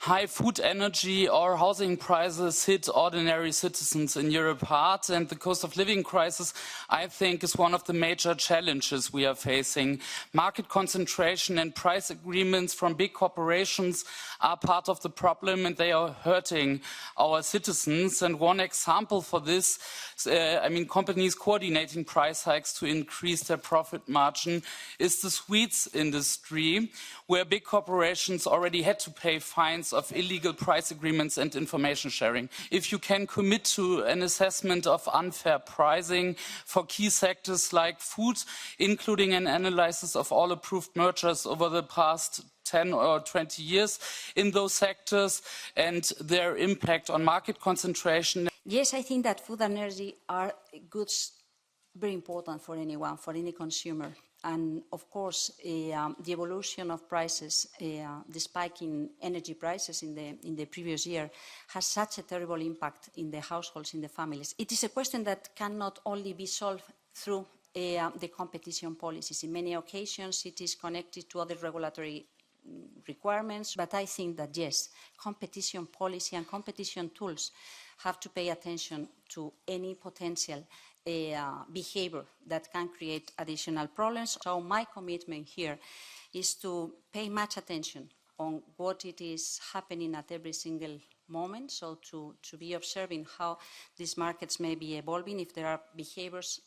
High food, energy or housing prices hit ordinary citizens in Europe hard, and the cost of living crisis, I think, is one of the major challenges we are facing. Market concentration and price agreements from big corporations are part of the problem, and they are hurting our citizens. And one example for this, companies coordinating price hikes to increase their profit margin is the sweets industry, where big corporations already had to pay fines of illegal price agreements and information sharing. If you can commit to an assessment of unfair pricing for key sectors like food, including an analysis of all approved mergers over the past 10 or 20 years in those sectors and their impact on market concentration. Yes, I think that food and energy are goods very important for anyone, for any consumer. And of course, the evolution of prices, the spike in energy prices in the previous year has such a terrible impact in the households, in the families. It is a question that cannot only be solved through the competition policies. In many occasions, it is connected to other regulatory requirements. But I think that, yes, competition policy and competition tools have to pay attention to any potential behavior that can create additional problems. So my commitment here is to pay much attention on what it is happening at every single moment, so to be observing how these markets may be evolving, if there are behaviors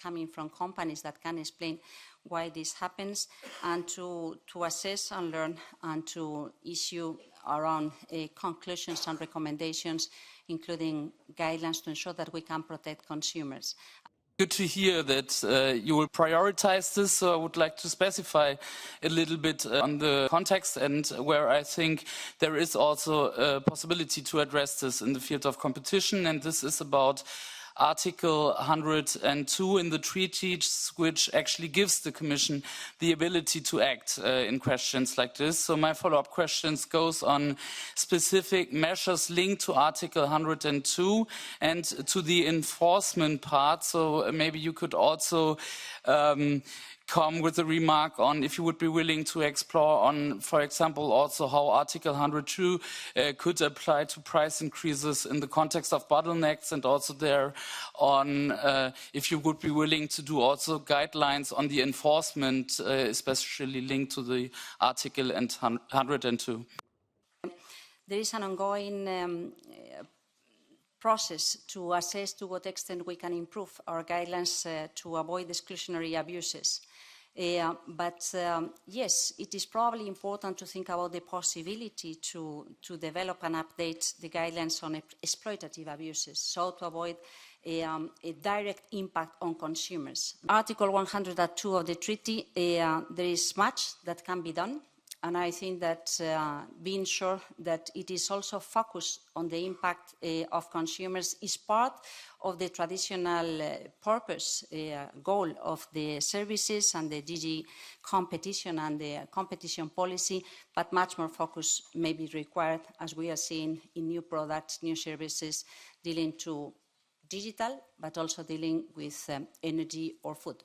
coming from companies that can explain why this happens, and to assess and learn and to issue around conclusions and recommendations, including guidelines to ensure that we can protect consumers. Good to hear that you will prioritize this. So I would like to specify a little bit on the context and where I think there is also a possibility to address this in the field of competition. And this is about Article 102 in the treaties, which actually gives the Commission the ability to act in questions like this. So my follow-up questions goes on specific measures linked to Article 102 and to the enforcement part. So maybe you could also come with a remark on if you would be willing to explore on, for example, also how Article 102 could apply to price increases in the context of bottlenecks, and also there on if you would be willing to do also guidelines on the enforcement, especially linked to the Article 102. There is an ongoing process to assess to what extent we can improve our guidelines to avoid exclusionary abuses. Yes, it is probably important to think about the possibility to develop and update the guidelines on exploitative abuses, so to avoid a direct impact on consumers. Article 102 of the treaty, there is much that can be done. And I think that being sure that it is also focused on the impact of consumers is part of the traditional purpose, goal of the services and the DG competition and the competition policy, but much more focus may be required, as we are seeing in new products, new services dealing to digital, but also dealing with energy or food.